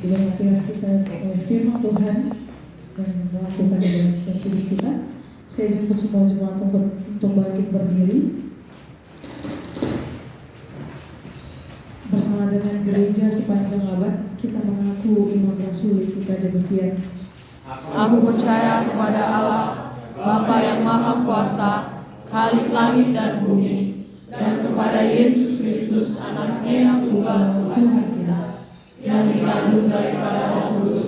Juga marilah kita firman Tuhan dan melakukan di dalam setiap hidup kita. Saya jemput semua jemaat untuk bangkit berdiri. Bersama dengan gereja sepanjang abad, kita mengaku iman rasuli kita demikian. Aku percaya kepada Allah, Bapa yang Maha Kuasa, Khalik langit dan bumi, dan kepada Yesus Kristus, Anaknya yang tunggal Tuhan kita, yang dikandung daripada Roh Kudus,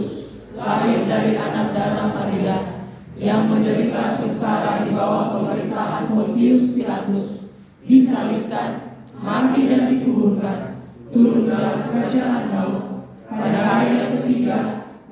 lahir dari anak darah Maria, yang menderita sengsara di bawah pemerintahan Pontius Pilatus, disalibkan, mati dan dikuburkan, turun dalam kerajaan maut, pada hari yang ketiga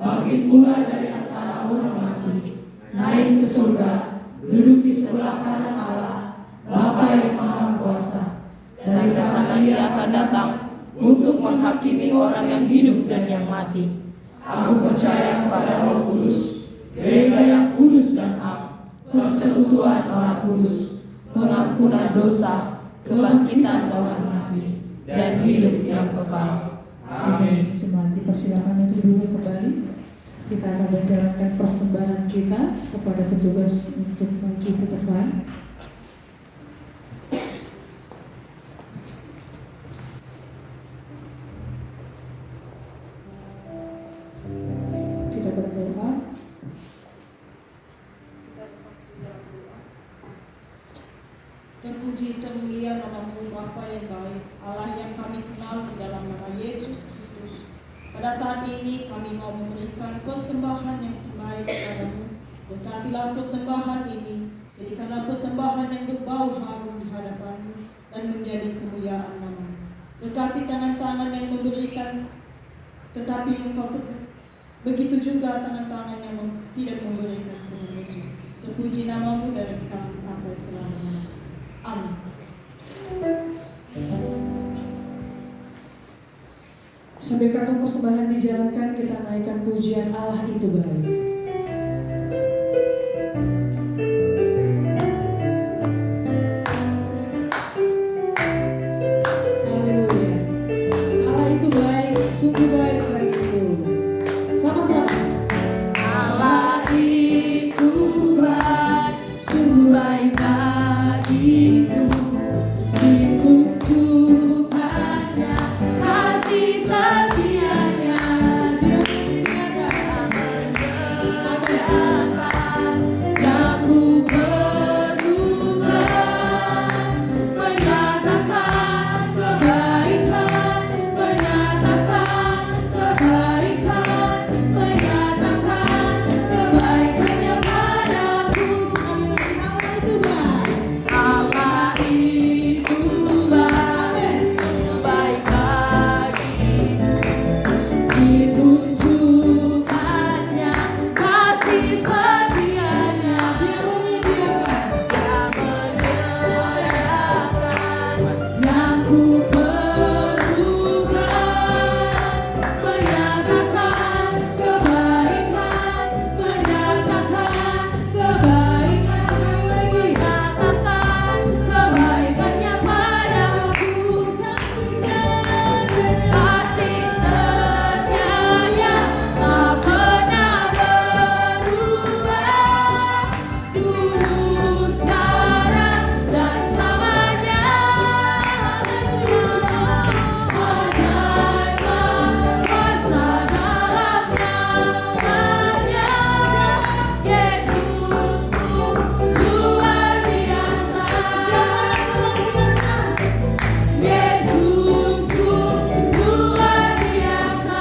bangkit pula dari antara orang mati, naik ke surga, duduk di sebelah kanan Allah, Bapa yang Maha Kuasa. Dari sana Ia akan datang untuk menghakimi orang yang hidup dan yang mati. Aku percaya kepada Roh Kudus, gereja yang kudus dan am, persekutuan orang kudus, pengampunan dosa, kebangkitan orang mati, dan hidup yang kekal. Amin. Jemaat dipersilakan untuk duduk kembali. Kita akan menjalankan persembahan kita kepada petugas untuk mengikuti depan. Kita berdoa. Terpuji termulia nama-Mu Bapa yang baik, Allah yang kami kenal di dalam nama Yesus Kristus. Pada saat ini kami mau memberikan persembahan yang terbaik kepadamu. Berkatilah persembahan ini, jadikanlah persembahan yang berbau harum di hadapan-Mu dan menjadi kemuliaan nama-Mu. Berkati tangan-tangan yang memberikan, tetapi Engkau begitu juga tangan-tangan yang tidak memberikan, Tuhan Yesus. Terpuji nama-Mu dari sekarang sampai selamanya. Amin. Sambil kantong persembahan dijalankan, kita naikkan pujian Allah itu baik. Haleluya. Allah itu baik, sungguh baik bagiku. Sama-sama. Allah itu baik, sungguh baik bagiku. Ditunjukkannya kasih setianya, Dia menyediakan yang ku perlukan, menyatakan kebaikan, menyatakan kebaikan, menyatakan kebaikannya padaku. Sekali lagi, Allah itu baik, sungguh baik bagiku. Ditunjukkannya kasih setianya, Dia menyediakan yang ku perlukan, menyatakan kebaikan, menyatakan kebaikan, menyatakan kebaikannya padaku. Kasih setianya tak pernah berubah, dulu, sekarang, dan selamanya. Ajaib kuasa dalam namanya, Yesusku luar biasa. Yesusku luar biasa.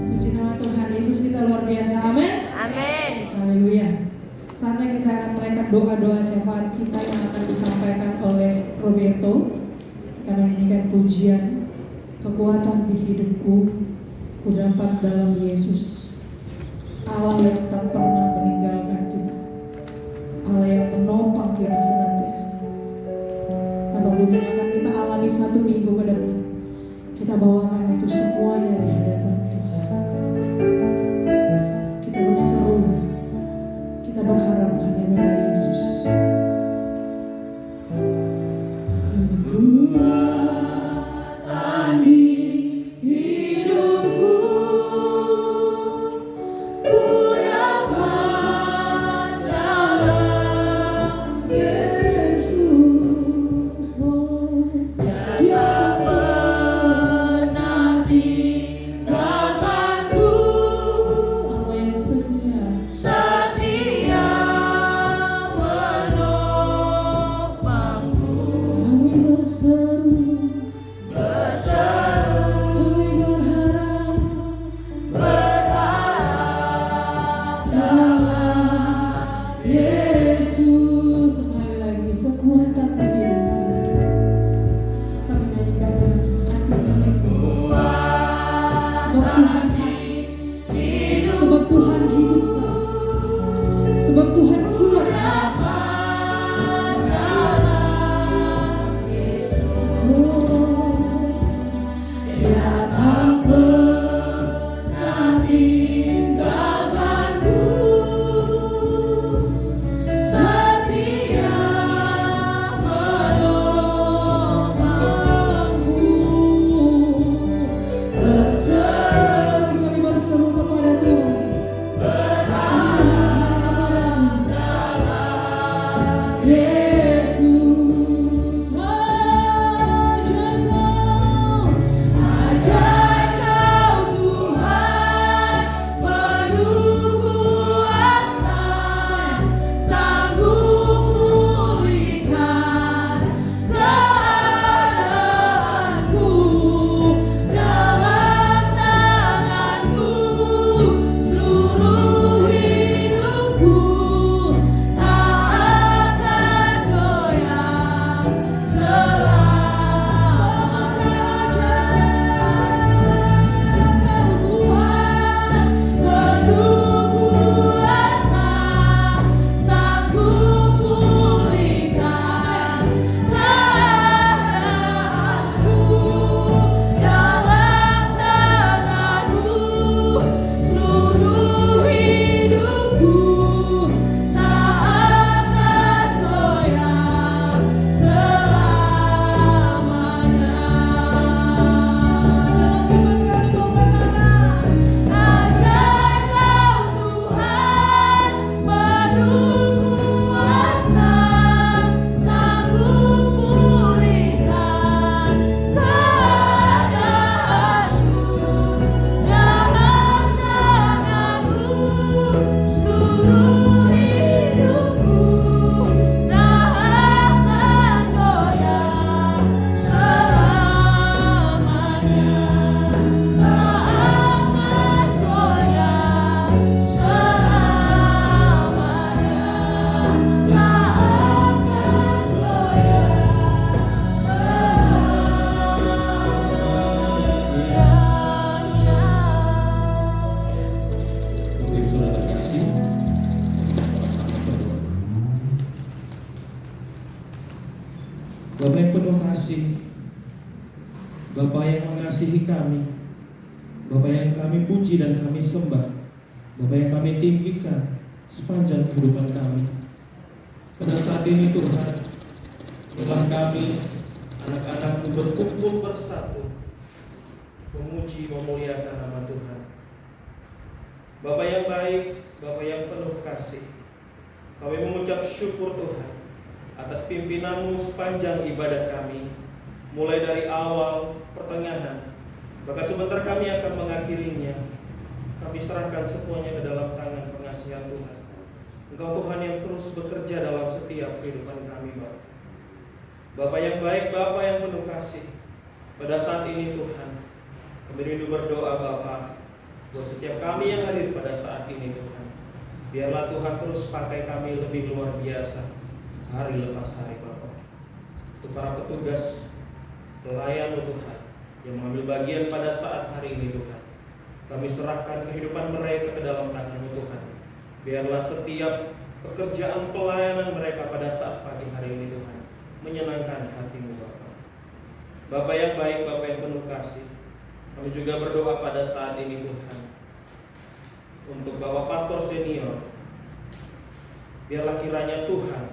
Puji nama Tuhan Yesus, kita luar biasa. Amin. Amin. Haleluya. Saatnya kita akan menaikkan doa-doa syafaat kita yang akan disampaikan oleh Roberto. Kita menyanyikan pujian, kekuatan di hidupku, ku dapat dalam Yesus. Allah yang tak pernah meninggalkan kita, Allah yang menopang kita senantiasa. Apapun yang akan kita alami satu minggu ke depan, kita bawakan itu semuanya di hadapan Tuhan. Kita berseru, kita berharap hanya pada Yesus. Kekuatan Bapa yang mengasihi kami, Bapa yang kami puji dan kami sembah, Bapa yang kami tinggikan sepanjang kehidupan kami. Pada saat ini Tuhan, biarlah kami anak-anak-Mu berkumpul bersatu, memuji memuliakan nama Tuhan. Bapa yang baik, Bapa yang penuh kasih, kami mengucap syukur Tuhan atas pimpinan-Mu sepanjang ibadah kami, mulai dari awal, pertengahan, bahkan sebentar kami akan mengakhirinya. Kami serahkan semuanya ke dalam tangan pengasihan Tuhan. Engkau Tuhan yang terus bekerja dalam setiap kehidupan kami, Bapa. Bapa yang baik, Bapa yang penuh kasih, pada saat ini Tuhan, kami rindu berdoa Bapa buat setiap kami yang hadir pada saat ini Tuhan. Biarlah Tuhan terus pakai kami lebih luar biasa hari lepas hari Bapa. Untuk para petugas pelayan Tuhan yang mengambil bagian pada saat hari ini Tuhan, kami serahkan kehidupan mereka ke dalam tangan-Mu Tuhan. Biarlah setiap pekerjaan pelayanan mereka pada saat pagi hari ini Tuhan menyenangkan hati-Mu Bapa. Bapa yang baik, Bapa yang penuh kasih, kami juga berdoa pada saat ini Tuhan untuk Bapak Pastor Senior. Biarlah kiranya Tuhan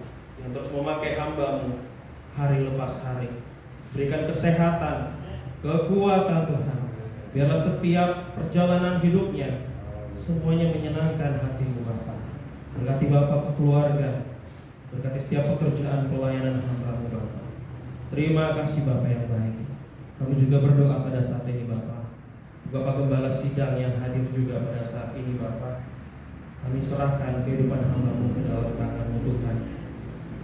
yang terus memakai hamba-Mu hari lepas hari, berikan kesehatan, kekuatan Tuhan. Biarlah setiap perjalanan hidupnya semuanya menyenangkan hati-Mu Bapa. Berkati Bapa keluarga, berkati setiap pekerjaan pelayanan hamba-Mu Bapa. Terima kasih Bapa yang baik. Kami juga berdoa pada saat ini Bapa, Bapak Gembala Sidang yang hadir juga pada saat ini Bapa, kami serahkan kehidupan hamba-Mu ke dalam tangan-Mu Tuhan.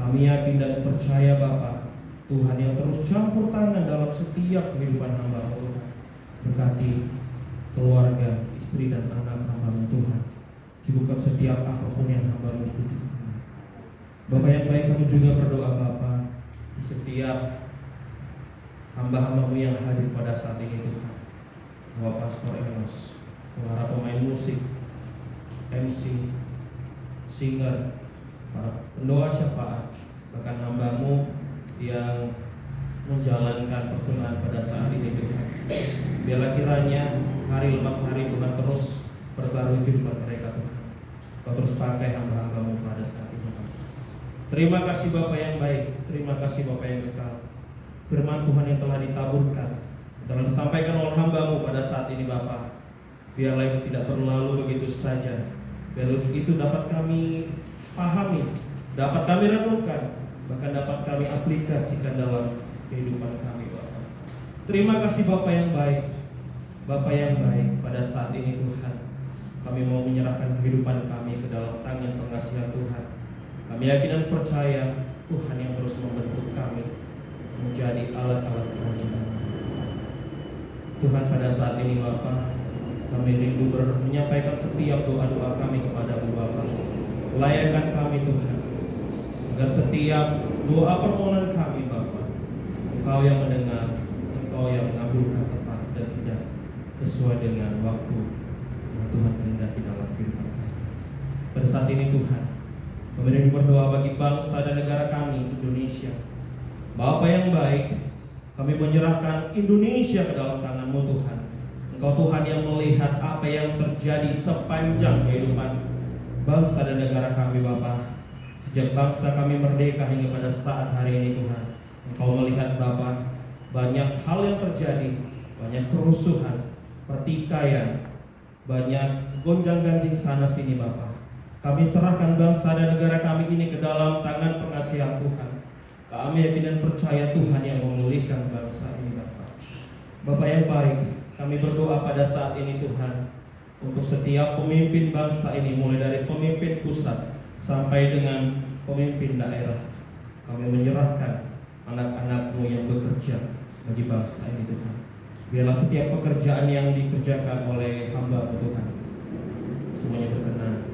Kami yakin dan percaya Bapa, Tuhan yang terus campur tangan dalam setiap kehidupan hamba-Mu Tuhan. Berkati keluarga, istri dan anak hamba-Mu Tuhan. Cukupkan setiap apapun yang hamba-Mu butuhkan. Bapak yang baik, kami juga berdoa Bapa, setiap hamba-hamba-Mu yang hadir pada saat ini Tuhan. Bapak Pastor Enos, para pemain musik, MC, singer, para pendoa syafaat, bahkan hamba-Mu yang menjalankan persembahan pada saat ini Tuhan. Biarlah kiranya hari lepas hari Tuhan terus perbarui kehidupan mereka Tuhan. Kau terus pakai hamba-hamba-Mu pada saat ini Tuhan. Terima kasih Bapa yang baik, terima kasih Bapa yang kekal. Firman Tuhan yang telah ditaburkan, telah disampaikan oleh hamba-Mu pada saat ini Bapa, biarlah itu tidak berlalu begitu saja. Biarlah itu dapat kami pahami, dapat kami renungkan, bahkan dapat kami aplikasikan dalam kehidupan kami Bapa. Terima kasih Bapa yang baik, Bapa yang baik. Pada saat ini Tuhan, kami mau menyerahkan kehidupan kami ke dalam tangan pengasihan Tuhan. Kami yakin dan percaya Tuhan yang terus membentuk kami menjadi alat-alat kerajaan Tuhan. Pada saat ini Bapa, kami rindu menyampaikan setiap doa-doa kami kepada-Mu Bapa. Layakan kami Tuhan, agar setiap doa permohonan kami Bapa, Engkau yang mendengar, Engkau yang mengabulkan tepat dan tidak sesuai dengan waktu yang Tuhan kehendaki dalam kehidupan kami. Pada saat ini Tuhan, kami rindu berdoa bagi bangsa dan negara kami, Indonesia. Bapa yang baik, kami menyerahkan Indonesia ke dalam tangan-Mu Tuhan. Engkau Tuhan yang melihat apa yang terjadi sepanjang kehidupan bangsa dan negara kami Bapa. Sejak bangsa kami merdeka hingga pada saat hari ini Tuhan, Engkau melihat Bapa, banyak hal yang terjadi, banyak kerusuhan, pertikaian, banyak gonjang-ganjing sana sini Bapa. Kami serahkan bangsa dan negara kami ini ke dalam tangan pengasihan Tuhan. Kami yakin dan percaya Tuhan yang memulihkan bangsa ini Bapa. Bapa yang baik, kami berdoa pada saat ini Tuhan, untuk setiap pemimpin bangsa ini, mulai dari pemimpin pusat sampai dengan pemimpin daerah. Kami menyerahkan anak-anak-Mu yang bekerja bagi bangsa ini Tuhan. Biarlah setiap pekerjaan yang dikerjakan oleh hamba-Mu Tuhan semuanya berkenan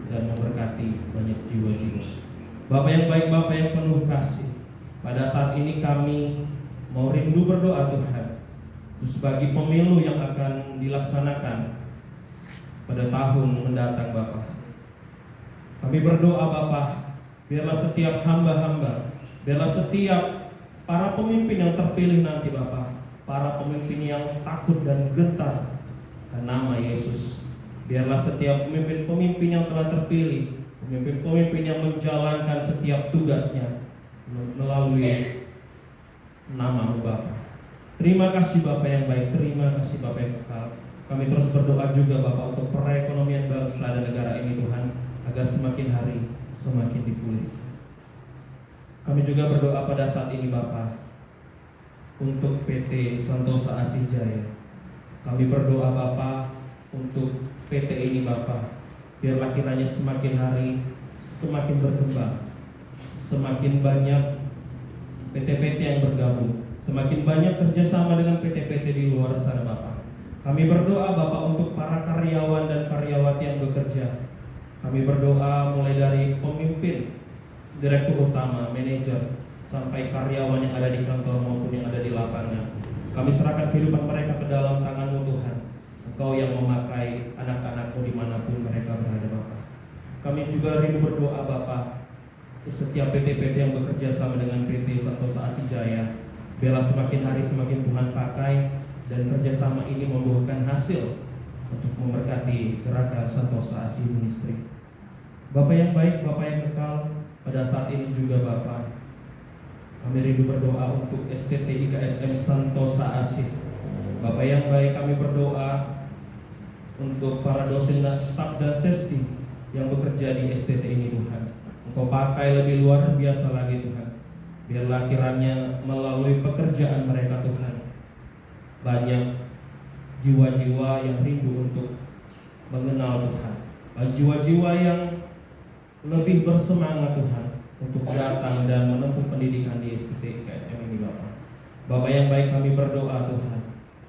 dan memberkati banyak jiwa-jiwa. Bapak yang baik, Bapak yang penuh kasih, pada saat ini kami mau rindu berdoa Tuhan, khusus bagi pemilu yang akan dilaksanakan pada tahun mendatang Bapak. Kami berdoa Bapak, biarlah setiap hamba-hamba, biarlah setiap para pemimpin yang terpilih nanti Bapak, para pemimpin yang takut dan gentar akan nama Yesus. Biarlah setiap pemimpin-pemimpin yang telah terpilih, pemimpin-pemimpin yang menjalankan setiap tugasnya melalui nama-Mu Bapa. Terima kasih Bapa yang baik, terima kasih Bapa yang kekal. Kami terus berdoa juga Bapa untuk perekonomian bangsa dan negara ini Tuhan, agar semakin hari semakin dipulihkan. Kami juga berdoa pada saat ini Bapa untuk PT Santosa Asih Jaya. Kami berdoa Bapa untuk PT ini Bapa, biarlah kiranya semakin hari semakin berkembang, semakin banyak PT-PT yang bergabung, semakin banyak kerjasama dengan PT-PT di luar sana Bapa. Kami berdoa Bapa untuk para karyawan dan karyawati yang bekerja. Kami berdoa mulai dari pemimpin, direktur utama, manajer, sampai karyawan yang ada di kantor maupun yang ada di lapangan. Kami serahkan kehidupan mereka ke dalam tangan-Mu Tuhan. Engkau yang memakai anak-anak-Mu dimanapun mereka berada Bapa. Kami juga rindu berdoa Bapa untuk setiap PT-PT yang bekerja sama dengan PT Santosa Asih Jaya. Biarlah semakin hari semakin Tuhan pakai, dan kerjasama ini membuahkan hasil untuk memberkati gerakan Santosa Asih Ministry. Bapa yang baik, Bapa yang kekal, pada saat ini juga Bapa, kami rindu berdoa untuk STT IKSM Santosa Asih. Bapa yang baik, kami berdoa untuk para dosen dan staf dan sesti yang bekerja di STT ini Tuhan. Engkau pakai lebih luar biasa lagi Tuhan. Biarlah kiranya melalui pekerjaan mereka Tuhan, banyak jiwa-jiwa yang rindu untuk mengenal Tuhan, jiwa-jiwa yang lebih bersemangat Tuhan untuk datang dan menempuh pendidikan di STT IKSM ini Bapak. Bapak yang baik, kami berdoa Tuhan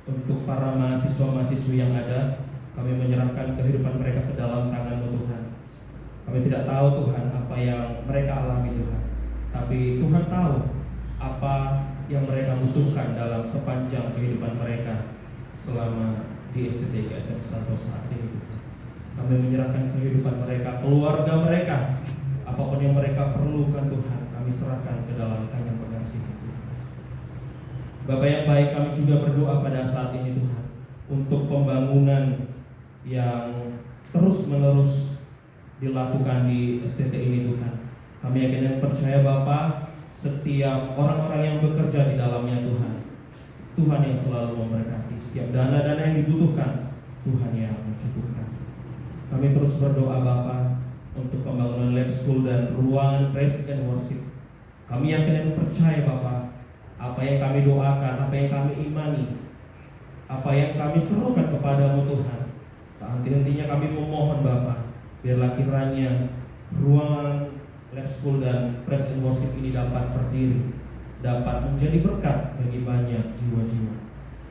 untuk para mahasiswa-mahasiswi yang ada. Kami menyerahkan kehidupan mereka ke dalam tangan-Mu Tuhan. Kami tidak tahu Tuhan apa yang mereka alami Tuhan, tapi Tuhan tahu apa yang mereka butuhkan dalam sepanjang kehidupan mereka selama di STT IKSM Santosa Asih itu. Kami menyerahkan kehidupan mereka, keluarga mereka, apapun yang mereka perlukan Tuhan, kami serahkan ke dalam tangan pengasih. Bapak yang baik, kami juga berdoa pada saat ini Tuhan untuk pembangunan yang terus-menerus dilakukan di STT ini Tuhan. Kami yakin dan percaya Bapak, setiap orang-orang yang bekerja di dalamnya Tuhan, Tuhan yang selalu memberkati. Setiap dana-dana yang dibutuhkan, Tuhan yang mencukupkan. Kami terus berdoa Bapak untuk pembangunan lab school dan ruangan praise and worship. Kami yakin dan percaya Bapak, apa yang kami doakan, apa yang kami imani, apa yang kami serukan kepadamu Tuhan, tak henti-hentinya kami memohon Bapak, biarlah kiranya ruangan lab school dan praise and worship ini dapat berdiri, dapat menjadi berkat bagi banyak jiwa-jiwa.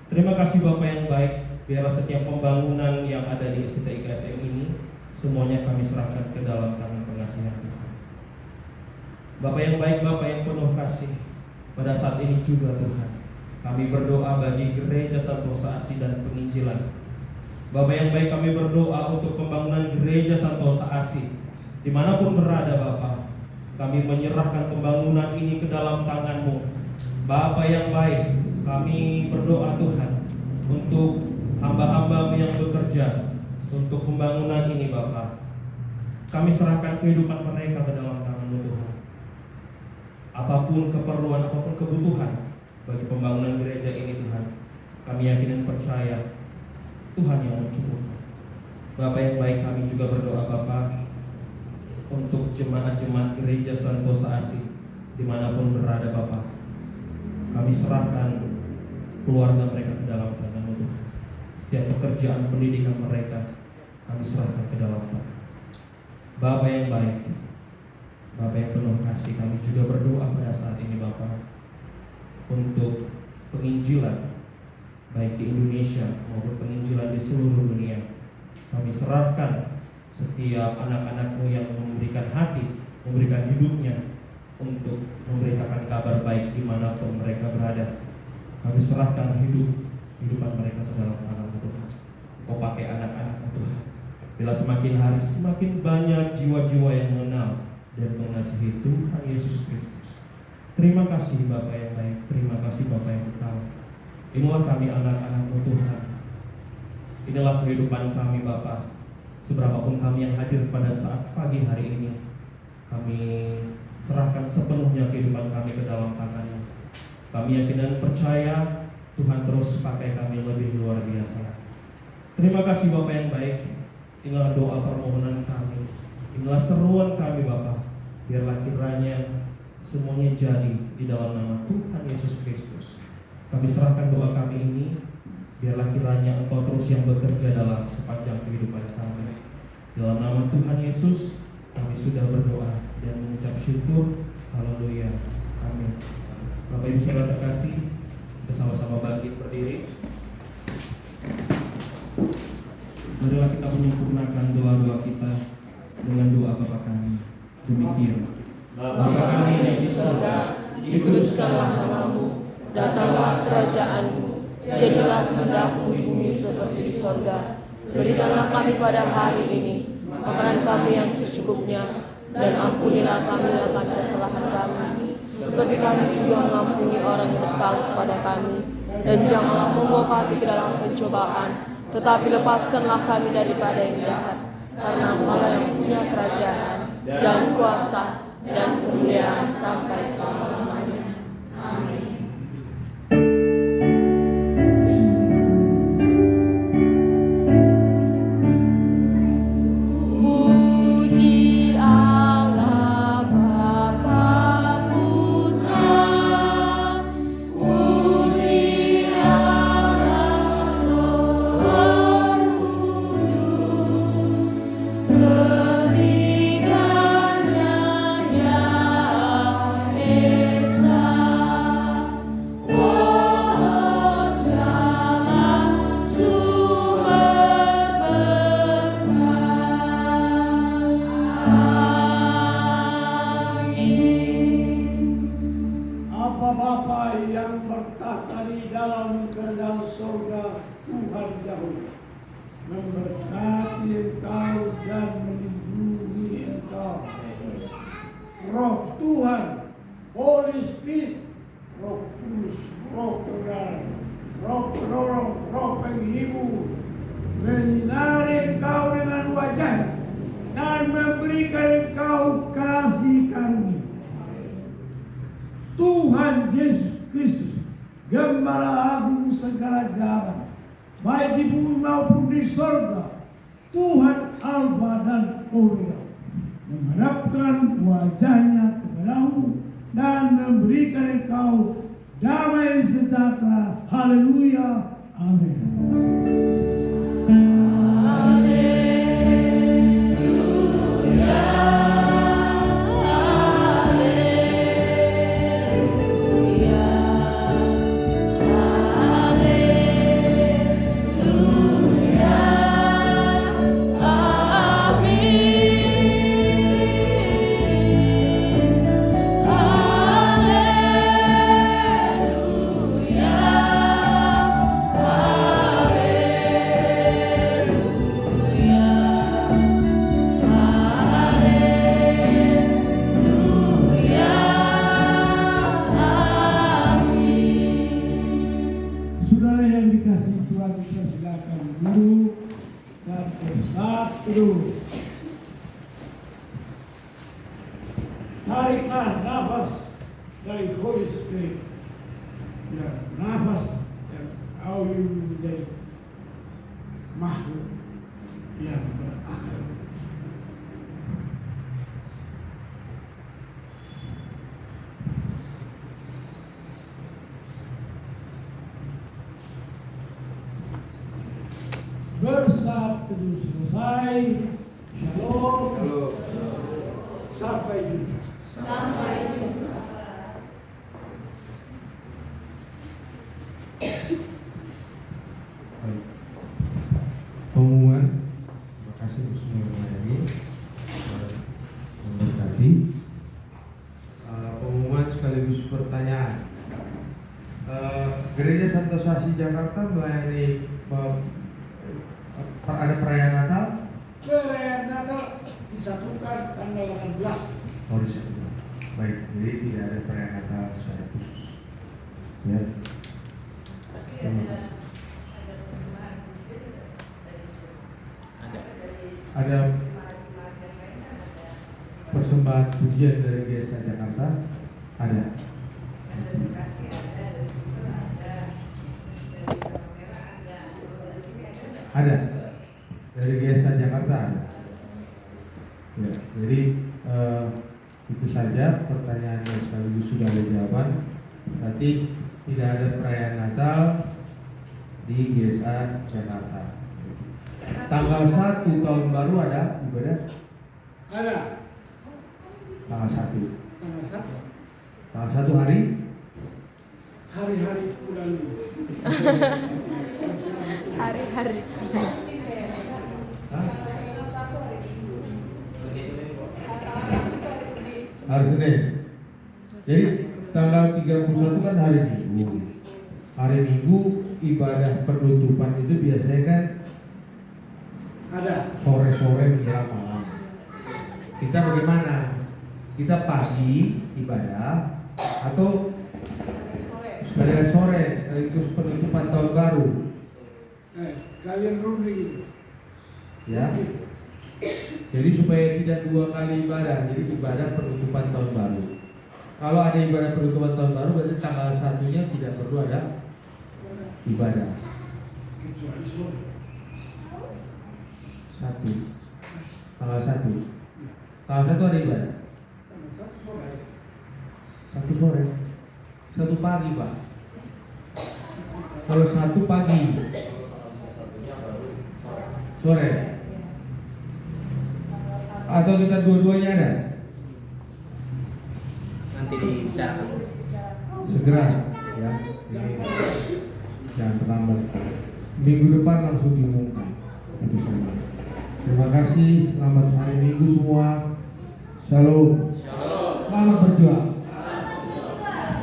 Terima kasih Bapak yang baik, biarlah setiap pembangunan yang ada di STT IKSM ini semuanya kami serahkan ke dalam tangan pengasihan Tuhan. Bapak yang baik, Bapak yang penuh kasih, pada saat ini juga Tuhan, kami berdoa bagi gereja Santosa Asih dan penginjilan. Bapak yang baik, kami berdoa untuk pembangunan gereja Santosa Asih dimanapun berada Bapak. Kami menyerahkan pembangunan ini ke dalam tangan-Mu. Bapak yang baik, kami berdoa Tuhan untuk hamba-hamba-Mu yang bekerja untuk pembangunan ini Bapak. Kami serahkan kehidupan mereka ke dalam tangan-Mu Tuhan. Apapun keperluan, apapun kebutuhan bagi pembangunan gereja ini Tuhan, kami yakin dan percaya Tuhan yang mencukupkan. Bapak yang baik, kami juga berdoa Bapak untuk jemaat-jemaat gereja Santosa Asih dimanapun berada Bapak. Kami serahkan keluarga mereka ke dalam tangan-Mu Tuhan. Setiap pekerjaan pendidikan mereka kami serahkan ke dalam tangan. Bapak yang baik, Bapak yang penuh kasih, kami juga berdoa pada saat ini Bapak untuk penginjilan baik di Indonesia maupun penginjilan di seluruh dunia. Kami serahkan setiap anak-anak-Mu yang memberikan hati, memberikan hidupnya untuk memberitakan kabar baik dimanapun mereka berada. Kami serahkan hidupan mereka ke dalam tangan-Mu Tuhan. Kau pakai anak-anak-Mu Tuhan. Bila semakin hari semakin banyak jiwa-jiwa yang mengenal dan mengasihi Tuhan Yesus Kristus. Terima kasih Bapak yang baik, terima kasih Bapak yang kekal. Inilah kami anak-anak-Mu Tuhan. Inilah kehidupan kami Bapa. Seberapapun kami yang hadir pada saat pagi hari ini, kami serahkan sepenuhnya kehidupan kami ke dalam tangan-Mu. Kami yakin dan percaya Tuhan terus pakai kami lebih luar biasa. Terima kasih Bapa yang baik. Inilah doa permohonan kami. Inilah seruan kami Bapa. Biarlah kiranya semuanya jadi di dalam nama Tuhan Yesus Kristus. Kami serahkan doa kami ini. Biarlah kiranya Engkau terus yang bekerja dalam sepanjang kehidupan kami. Dalam nama Tuhan Yesus kami sudah berdoa dan mengucap syukur. Haleluya. Amin. Bapak Ibu Saudara terkasih, kita sama-sama bangkit berdiri. Marilah kita menyempurnakan doa-doa kita dengan doa Bapa kami. Demikian. Bapa kami yang di surga, dikuduskanlah nama-Mu, datanglah kerajaan-Mu, jadilah kehendak-Mu di bumi seperti di sorga. Berikanlah kami pada hari ini makanan kami yang secukupnya, dan ampunilah kami akan kesalahan kami, seperti kami juga mengampuni orang yang bersalah kepada kami. Dan janganlah membawa kami ke dalam pencobaan, tetapi lepaskanlah kami daripada yang jahat. Karena Engkau yang punya kerajaan dan kuasa dan kemuliaan sampai selama-lamanya. Amin. Menyinari engkau dengan wajah dan memberikan engkau kasih karunia. Tuhan Yesus Kristus, Gembala Agung segala zaman, baik di bumi maupun di sorga, Tuhan Alfa dan Omega, menghadapkan wajahnya kepadamu dan memberikan engkau damai sejahtera. Haleluya. Amin. Tariklah nafas dari Holy Spirit. Ya, nafas yang kau menjadi makhluk yang berakal. Bersatu selesai. Shalom. Sampai jumpa. Sampai jumpa. Pengumuman, terima kasih untuk semua yang melayani, memberkati. Pengumuman sekaligus pertanyaan. Gereja Santo Sasi Jakarta melayani ada perayaan Natal. Perayaan Natal disatukan tanggal 18. Oh, disatukan. Baik, jadi tidak ada perayaan Natal secara khusus. Ya. Terima kasih. Ada persembahan pujian dari GSA Jakarta? Ada. Ada. Dari GSA Jakarta ada. Ya, jadi itu saja pertanyaannya sekaligus sudah ada jawaban. Berarti tidak ada perayaan Natal di GSA Jakarta. Tanggal 1 tahun baru ada ibadah? Ada. Tanggal 1. Tanggal 1. Tanggal 1 hari? Hari-hari lalu. Hari-hari. Hah? Hari Senin. Jadi tanggal 31 kan hari Minggu. Hari Minggu ibadah penutupan itu biasanya kan Ada. sore-sore menjelang malam. Kita bagaimana? Kita pagi ibadah atau sekalian sore sekaligus penutupan tahun baru? Kalian rugi ini. Ya. Jadi supaya tidak 2 kali ibadah, jadi ibadah penutupan tahun baru. Kalau ada ibadah penutupan tahun baru, berarti tanggal 1-nya tidak perlu ada ibadah. Kecuali sore. 1. Tanggal 1. Tanggal 1 ada ibadah. Tanggal 1 sore. 1 sore. 1 pagi, Pak. Kalau 1 pagi. Sore. Atau kita dua-duanya ada? Nanti dibicarakan. Segera ya. Jangan terlambat. Minggu depan langsung diumumkan. Itu saja. Terima kasih. Selamat hari Minggu semua. Shalom. Selamat berjuang.